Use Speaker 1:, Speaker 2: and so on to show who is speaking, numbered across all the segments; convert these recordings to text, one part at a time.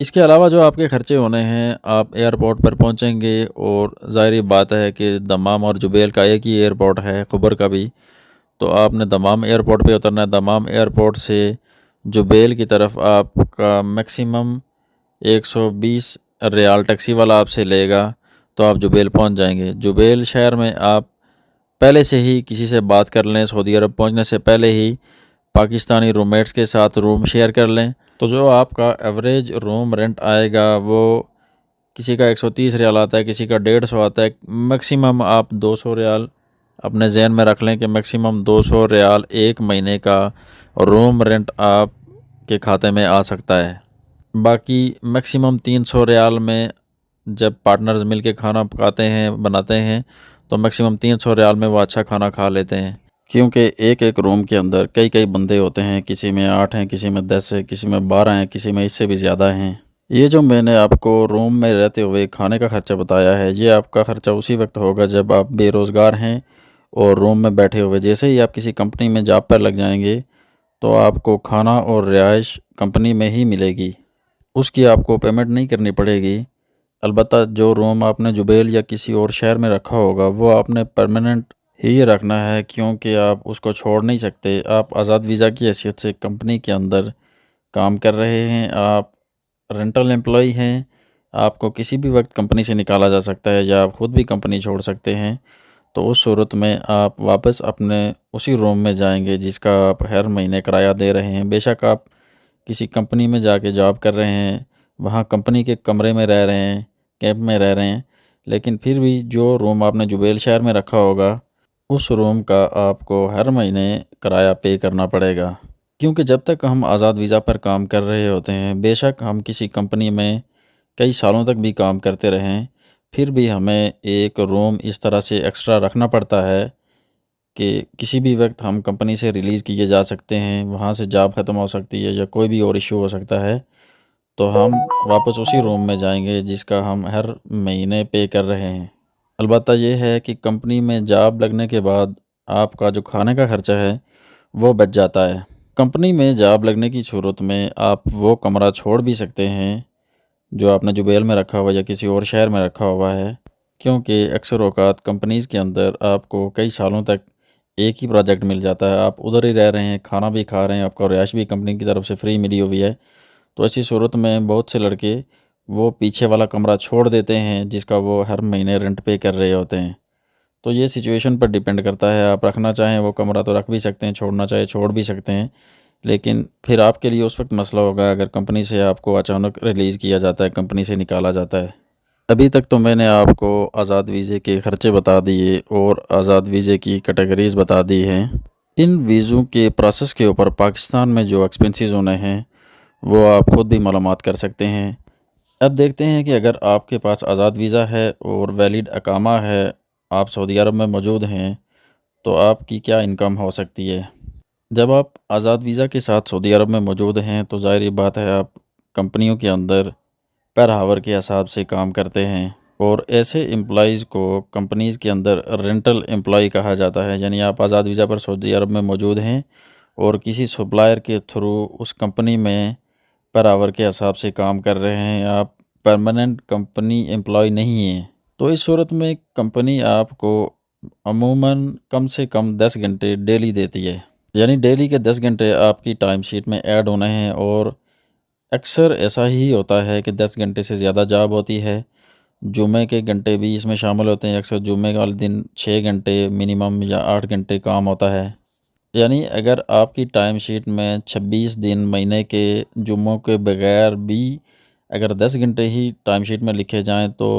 Speaker 1: इसके अलावा जो आपके खर्चे होने हैं, आप एयरपोर्ट पर पहुंचेंगे और ज़ाहिर बात है कि दमाम और जुबैल का एक ही एयरपोर्ट है, खबर का भी। तो आपने दमाम एयरपोर्ट पे उतरना है। दमाम एयरपोर्ट से जुबैल की तरफ आपका मैक्सिमम 120 रियाल टैक्सी वाला आपसे लेगा, तो आप जुबैल पहुंच जाएंगे। जुबैल शहर में आप पहले से ही किसी से बात कर लें, सऊदी अरब पहुंचने से पहले ही पाकिस्तानी रूममेट्स के साथ रूम शेयर कर लें। तो जो आपका एवरेज रूम रेंट आएगा वो किसी का 130 रियाल आता है, किसी का 150 आता है। मैक्सिमम आप 200 रियाल अपने जहन में रख लें कि मैक्सिमम 200 रियाल एक महीने का रूम रेंट आपके खाते में आ सकता है। बाकी मैक्सिमम 300 रियाल में जब पार्टनर्स मिल के खाना पकाते हैं, बनाते हैं, तो मैक्सिमम 300 रियाल में वो अच्छा खाना खा लेते हैं। क्योंकि एक एक रूम के अंदर कई कई बंदे होते हैं, किसी में 8 हैं, किसी में 10 है, किसी में 12 हैं, किसी में इससे भी ज़्यादा हैं। ये जो मैंने आपको रूम में रहते हुए खाने का ख़र्चा बताया है, ये आपका ख़र्चा उसी वक्त होगा जब आप बेरोज़गार हैं और रूम में बैठे हुए। जैसे ही आप किसी कंपनी में जॉब पर लग जाएंगे तो आपको खाना और रिहाइश कंपनी में ही मिलेगी, उसकी आपको पेमेंट नहीं करनी पड़ेगी। अलबत्ता जो रूम आपने जुबैल या किसी और शहर में रखा होगा वो आपने परमानेंट ही रखना है, क्योंकि आप उसको छोड़ नहीं सकते। आप आज़ाद वीज़ा की हैसियत से कंपनी के अंदर काम कर रहे हैं, आप रेंटल एम्प्लॉई हैं। आपको किसी भी वक्त कंपनी से निकाला जा सकता है या आप ख़ुद भी कंपनी छोड़ सकते हैं। तो उस सूरत में आप वापस अपने उसी रूम में जाएंगे जिसका आप हर महीने किराया दे रहे हैं। बेशक आप किसी कंपनी में जाके जॉब कर रहे हैं, वहाँ कंपनी के कमरे में रह रहे हैं, कैंप में रह रहे हैं, लेकिन फिर भी जो रूम आपने जुबैल शहर में रखा होगा उस रूम का आपको हर महीने किराया पे करना पड़ेगा। क्योंकि जब तक हम आज़ाद वीज़ा पर काम कर रहे होते हैं, बेशक हम किसी कंपनी में कई सालों तक भी काम करते रहें, फिर भी हमें एक रूम इस तरह से एक्स्ट्रा रखना पड़ता है कि किसी भी वक्त हम कंपनी से रिलीज़ किए जा सकते हैं, वहाँ से जॉब ख़त्म हो सकती है या कोई भी और इशू हो सकता है, तो हम वापस उसी रूम में जाएंगे जिसका हम हर महीने पे कर रहे हैं। अलबत्ता ये है कि कंपनी में जॉब लगने के बाद आपका जो खाने का ख़र्चा है वो बच जाता है। कंपनी में जॉब लगने की सूरत में आप वो कमरा छोड़ भी सकते हैं जो आपने जुबैल में रखा हुआ या किसी और शहर में रखा हुआ है, क्योंकि अक्सर औक़ात कंपनीज़ के अंदर आपको कई सालों तक एक ही प्रोजेक्ट मिल जाता है, आप उधर ही रह रहे हैं, खाना भी खा रहे हैं, आपको रिहाइश भी कंपनी की तरफ से फ्री मिली हुई है। तो ऐसी सूरत में बहुत से लड़के वो पीछे वाला कमरा छोड़ देते हैं जिसका वो हर महीने रेंट पे कर रहे होते हैं। तो ये सिचुएशन पर डिपेंड करता है, आप रखना चाहें वो कमरा तो रख भी सकते हैं, छोड़ना चाहे छोड़ भी सकते हैं, लेकिन फिर आपके लिए उस वक्त मसला होगा अगर कंपनी से आपको अचानक रिलीज़ किया जाता है, कंपनी से निकाला जाता है। अभी तक तो मैंने आपको आज़ाद वीज़े के ख़र्चे बता दिए और आज़ाद वीज़े की कैटेगरीज़ बता दी हैं। इन वीज़ों के प्रोसेस के ऊपर पाकिस्तान में जो एक्सपेंसेस होने हैं वो आप ख़ुद भी मालूमात कर सकते हैं। अब देखते हैं कि अगर आपके पास आज़ाद वीज़ा है और वैलिड अकामा है, आप सऊदी अरब में मौजूद हैं, तो आपकी क्या इनकम हो सकती है। जब आप आज़ाद वीज़ा के साथ सऊदी अरब में मौजूद हैं तो ज़ाहिर बात है आप कंपनियों के अंदर पर हावर के हिसाब से काम करते हैं और ऐसे एम्प्लॉइज़ को कंपनीज़ के अंदर रेंटल एम्प्लॉय कहा जाता है। यानी आप आज़ाद वीज़ा पर सऊदी अरब में मौजूद हैं और किसी सप्लायर के थ्रू उस कंपनी में पर आवर के हिसाब से काम कर रहे हैं, आप परमानेंट कंपनी एम्प्लॉय नहीं हैं। तो इस सूरत में कंपनी आपको अमूमन कम से कम 10 घंटे डेली देती है। यानी डेली के 10 घंटे आपकी टाइम शीट में ऐड होने हैं और अक्सर ऐसा ही होता है कि 10 घंटे से ज़्यादा जॉब होती है। जुमे के घंटे भी इसमें शामिल होते हैं, अक्सर जुमे वाले दिन 6 घंटे मिनिमम या 8 घंटे काम होता है। यानी अगर आपकी टाइम शीट में 26 दिन महीने के जुम्मों के बगैर भी अगर 10 घंटे ही टाइम शीट में लिखे जाएँ तो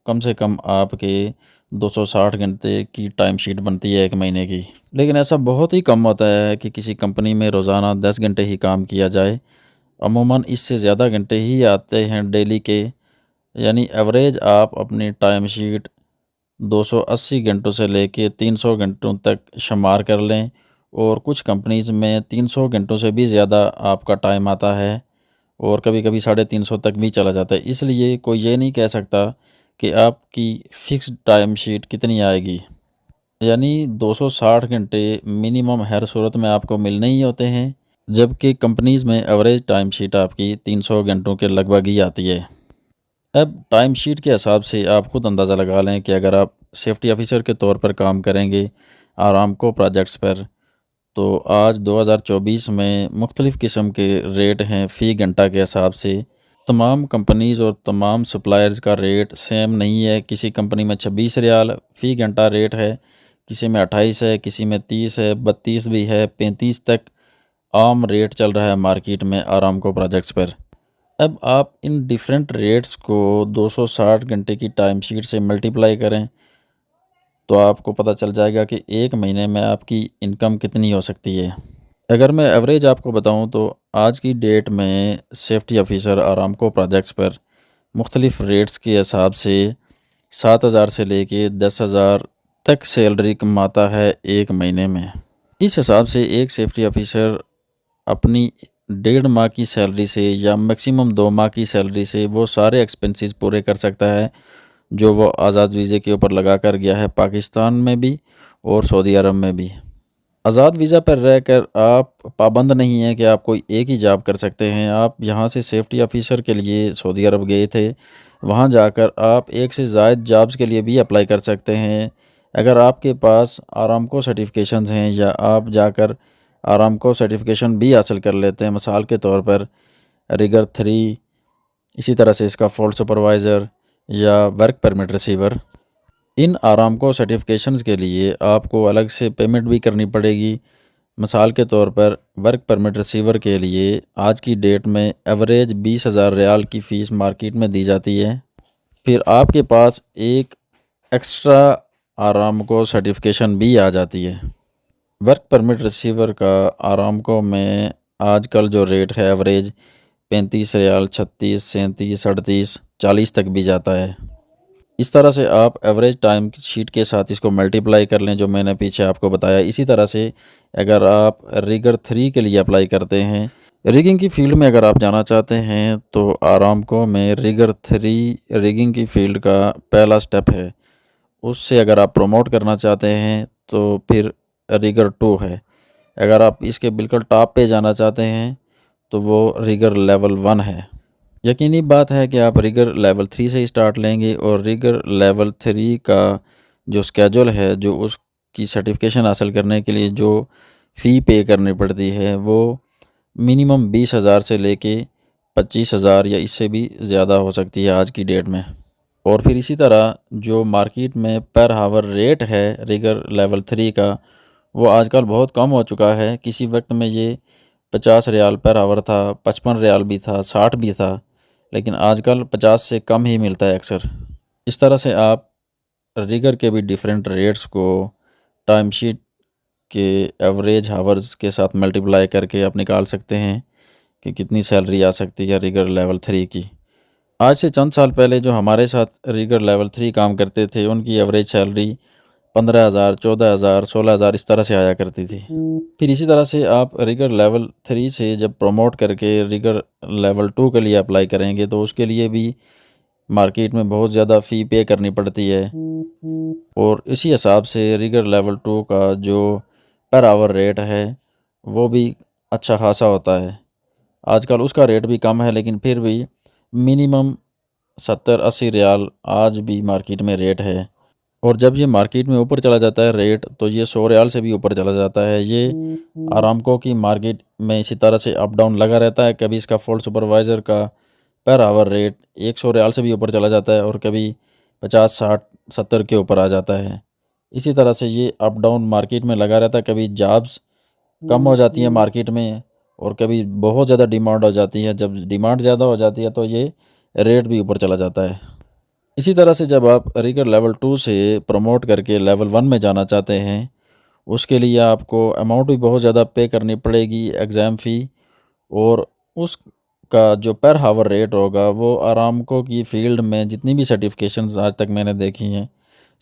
Speaker 1: कम से कम आपके 260 घंटे की टाइम शीट बनती है एक महीने की। लेकिन ऐसा बहुत ही कम होता है कि किसी कंपनी में रोज़ाना 10 घंटे ही काम किया जाए। अमूमन इससे ज़्यादा घंटे ही आते हैं डेली के। यानी एवरेज आप अपनी टाइम शीट 280 घंटों से लेके 300 घंटों तक शुमार कर लें और कुछ कंपनीज़ में 300 घंटों से भी ज़्यादा आपका टाइम आता है और कभी-कभी 350 तक भी चला जाता है। इसलिए कोई ये नहीं कह सकता कि आपकी फ़िक्स्ड टाइम शीट कितनी आएगी। यानी 260 घंटे मिनिमम हर सूरत में आपको मिलने ही होते हैं। जबकि कंपनीज़ में एवरेज टाइम शीट आपकी 300 घंटों के लगभग ही आती है। अब टाइम शीट के हिसाब से आप खुद अंदाज़ा लगा लें कि अगर आप सेफ्टी ऑफ़िसर के तौर पर काम करेंगे आरामको प्रोजेक्ट्स पर, तो आज 2024 में मुख्तलिफ़ किस्म के रेट हैं फ़ी घंटा के हिसाब से। तमाम कंपनीज़ और तमाम सप्लायर्स का रेट सेम नहीं है। किसी कंपनी में 26 रियाल फ़ी घंटा रेट है, किसी में 28 है, किसी में 30 है, 32 भी है, 35 तक आम रेट चल रहा है मार्केट में आरामको प्रोजेक्ट्स पर। अब आप इन डिफरेंट रेट्स को 260 घंटे की टाइम शीट से मल्टीप्लाई करें तो आपको पता चल जाएगा कि एक महीने में आपकी इनकम कितनी हो सकती है। अगर मैं एवरेज आपको बताऊं तो आज की डेट में सेफ्टी ऑफिसर आरामको प्रोजेक्ट्स पर मुख्तलिफ़ रेट्स के हिसाब से 7,000 से लेके 10,000 तक सैलरी कमाता है एक महीने में। इस हिसाब से एक सेफ्टी ऑफिसर अपनी 1.5 माह की सैलरी से या मैक्सिमम 2 माह की सैलरी से वो सारे एक्सपेंसेस पूरे कर सकता है जो वो आज़ाद वीज़े के ऊपर लगा कर गया है, पाकिस्तान में भी और सऊदी अरब में भी। आज़ाद वीज़ा पर रहकर आप पाबंद नहीं हैं कि आप कोई एक ही जॉब कर सकते हैं। आप यहाँ से सेफ्टी ऑफिसर के लिए सऊदी अरब गए थे, वहाँ जाकर आप एक से ज़ायद जॉब्स के लिए भी अप्लाई कर सकते हैं। अगर आपके पास आरामको सर्टिफिकेशंस हैं या आप जाकर आरामको सर्टिफिकेशन भी हासिल कर लेते हैं, मिसाल के तौर पर रिगर 3, इसी तरह से इसका फॉल्ट सुपरवाइज़र या वर्क परमिट रिसीवर, इन आरामको सर्टिफिकेशंस के लिए आपको अलग से पेमेंट भी करनी पड़ेगी। मिसाल के तौर पर वर्क परमिट रिसीवर के लिए आज की डेट में एवरेज 20,000 रियाल की फ़ीस मार्केट में दी जाती है। फिर आपके पास एक एक्स्ट्रा आरामको सर्टिफिकेशन भी आ जाती है। वर्क परमिट रिसीवर का आरामको में आजकल जो रेट है एवरेज 35 रियाल, 36, 37, 38, 40 तक भी जाता है। इस तरह से आप एवरेज टाइम शीट के साथ इसको मल्टीप्लाई कर लें जो मैंने पीछे आपको बताया। इसी तरह से अगर आप रिगर 3 के लिए अप्लाई करते हैं, रिगिंग की फ़ील्ड में अगर आप जाना चाहते हैं तो आरामको में रिगर 3 रिगिंग की फ़ील्ड का पहला स्टेप है। उससे अगर आप प्रमोट करना चाहते हैं तो फिर रिगर 2 है। अगर आप इसके बिल्कुल टॉप पे जाना चाहते हैं तो वो रिगर लेवल 1 है। यकीनी बात है कि आप रिगर लेवल 3 से स्टार्ट लेंगे और रिगर लेवल 3 का जो स्केड्यूल है, जो उसकी सर्टिफिकेशन हासिल करने के लिए जो फ़ी पे करनी पड़ती है, वो मिनिमम 20,000 से लेके 25,000 या इससे भी ज़्यादा हो सकती है आज की डेट में। और फिर इसी तरह जो मार्केट में पर हावर रेट है रिगर लेवल 3 का, वो आजकल बहुत कम हो चुका है। किसी वक्त में ये 50 रियाल पर आवर था, 55 रियाल भी था, 60 भी था, लेकिन आजकल 50 से कम ही मिलता है अक्सर। इस तरह से आप रिगर के भी डिफरेंट रेट्स को टाइम शीट के एवरेज हावर्स के साथ मल्टीप्लाई करके आप निकाल सकते हैं कि कितनी सैलरी आ सकती है रिगर लेवल 3 की। आज से चंद साल पहले जो हमारे साथ रिगर लेवल 3 काम करते थे, उनकी एवरेज सैलरी 15,000, 14,000, 16,000 इस तरह से आया करती थी। फिर इसी तरह से आप रिगर लेवल 3 से जब प्रमोट करके रिगर लेवल 2 के लिए अप्लाई करेंगे तो उसके लिए भी मार्केट में बहुत ज़्यादा फ़ी पे करनी पड़ती है। और इसी हिसाब से रिगर लेवल 2 का जो पर आवर रेट है वो भी अच्छा खासा होता है। आजकल उसका रेट भी कम है, लेकिन फिर भी मिनिमम 70-80 रियाल आज भी मार्केट में रेट है। और जब ये मार्केट में ऊपर चला जाता है रेट, तो ये 100 रियाल से भी ऊपर चला जाता है। ये आरामको की मार्केट में इसी तरह से अप डाउन लगा रहता है। कभी इसका फॉल्ट सुपरवाइज़र का पर आवर रेट 100 रियाल से भी ऊपर चला जाता है और कभी 50, 60, 70 के ऊपर आ जाता है। इसी तरह से ये अप डाउन मार्केट में लगा रहता है। कभी जॉब्स कम हो जाती हैं मार्केट में और कभी बहुत ज़्यादा डिमांड हो जाती है। जब डिमांड ज़्यादा हो जाती है तो ये रेट भी ऊपर चला जाता है। इसी तरह से जब आप रिगर लेवल 2 से प्रमोट करके लेवल 1 में जाना चाहते हैं, उसके लिए आपको अमाउंट भी बहुत ज़्यादा पे करनी पड़ेगी, एग्ज़ाम फ़ी। और उसका जो पर हावर रेट होगा वो आरामको की फ़ील्ड में जितनी भी सर्टिफिकेशंस आज तक मैंने देखी हैं,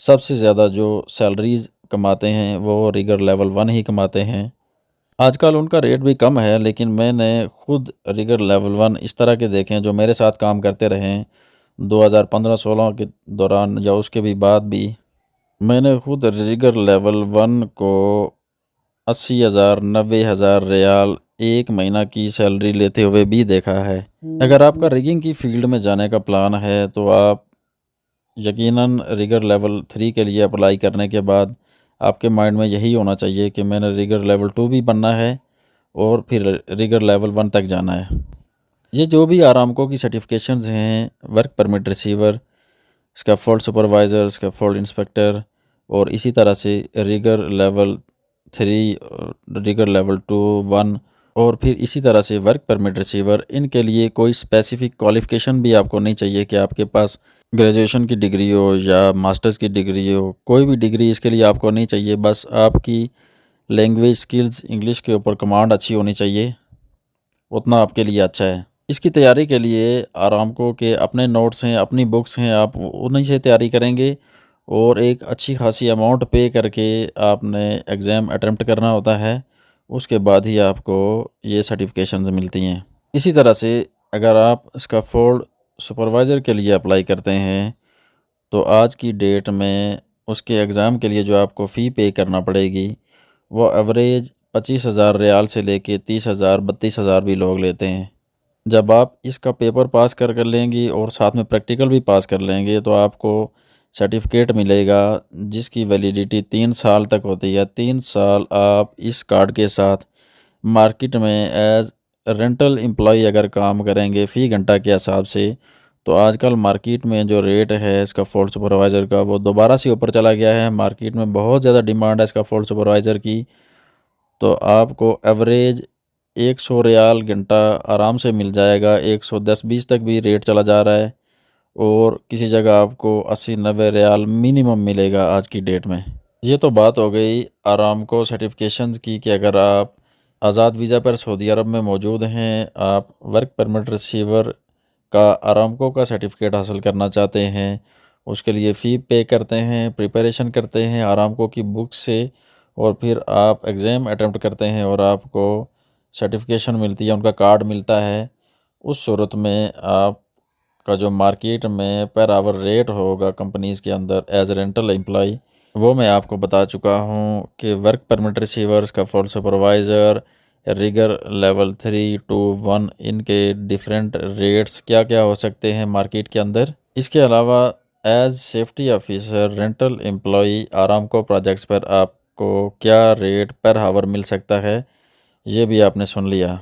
Speaker 1: सबसे ज़्यादा जो सैलरीज़ कमाते हैं वो रिगर लेवल 1 ही कमाते हैं। आजकल उनका रेट भी कम है, लेकिन मैंने खुद रिगर लेवल 1 इस तरह के देखे हैं जो मेरे साथ काम करते रहे हैं 2015-16 के दौरान या उसके भी बाद भी। मैंने खुद रिगर लेवल 1 को 80,000, 90,000 रियाल 1 महीना की सैलरी लेते हुए भी देखा है। अगर आपका रिगिंग की फ़ील्ड में जाने का प्लान है तो आप यकीनन रिगर लेवल 3 के लिए अप्लाई करने के बाद आपके माइंड में यही होना चाहिए कि मैंने रिगर लेवल 2 भी बनना है और फिर रिगर लेवल 1 तक जाना है। ये जो भी आरामको की सर्टिफिकेशंस हैं, work permit receiver, scaffold supervisor, scaffold inspector और इसी तरह से रिगर लेवल 3, रिगर लेवल 2, 1 और फिर इसी तरह से वर्क परमिट रिसीवर, इनके लिए कोई स्पेसिफ़िक क्वालिफ़िकेशन भी आपको नहीं चाहिए कि आपके पास ग्रेजुएशन की डिग्री हो या मास्टर्स की डिग्री हो, कोई भी डिग्री इसके लिए आपको नहीं चाहिए। बस आपकी लैंग्वेज स्किल्स, इंग्लिश के ऊपर कमांड अच्छी होनी चाहिए, उतना आपके लिए अच्छा है। इसकी तैयारी के लिए आरामको के अपने नोट्स हैं, अपनी बुक्स हैं, आप उन्हीं से तैयारी करेंगे और एक अच्छी खासी अमाउंट पे करके आपने एग्ज़ाम अटेम्प्ट करना होता है, उसके बाद ही आपको ये सर्टिफिकेशंस मिलती हैं। इसी तरह से अगर आप स्कैफोल्ड सुपरवाइज़र के लिए अप्लाई करते हैं तो आज की डेट में उसके एग्ज़ाम के लिए जो आपको फ़ी पे करना पड़ेगी वो एवरेज 25,000 रियाल से लेके 30,000 32,000 भी लोग लेते हैं। जब आप इसका पेपर पास कर लेंगी और साथ में प्रैक्टिकल भी पास कर लेंगे तो आपको सर्टिफिकेट मिलेगा जिसकी वैलिडिटी 3 साल तक होती है। 3 साल आप इस कार्ड के साथ मार्केट में एज़ रेंटल एम्प्लॉई अगर काम करेंगे फ़ी घंटा के हिसाब से, तो आजकल मार्केट में जो रेट है इसका फोल्ड सुपरवाइज़र का वो दोबारा से ऊपर चला गया है। मार्केट में बहुत ज़्यादा डिमांड है इसका फोल्ड सुपरवाइज़र की। तो आपको एवरेज 100 रियाल घंटा आराम से मिल जाएगा, 110-20 तक भी रेट चला जा रहा है और किसी जगह आपको 80-90 रियाल मिनिमम मिलेगा आज की डेट में। ये तो बात हो गई आरामको सर्टिफिकेशंस की कि अगर आप आज़ाद वीज़ा पर सऊदी अरब में मौजूद हैं, आप वर्क परमिट रिसीवर का आरामको का सर्टिफिकेट हासिल करना चाहते हैं, उसके लिए फ़ी पे करते हैं, प्रिपरेशन करते हैं आरामको की बुक से और फिर आप एग्ज़ाम अटेम्प्ट करते हैं और आपको सर्टिफिकेशन मिलती है, उनका कार्ड मिलता है। उस सूरत में आपका जो मार्केट में पर आवर रेट होगा कंपनीज़ के अंदर एज़ रेंटल एम्प्लॉय, वो मैं आपको बता चुका हूँ कि वर्क परमिट रिसीवर्स का for supervisor, rigger level 3 to 1 इनके डिफरेंट रेट्स क्या क्या हो सकते हैं मार्केट के अंदर। इसके अलावा as safety officer rental employee Aramco projects पर आपको क्या रेट पर हावर मिल सकता है, ये भी आपने सुन लिया।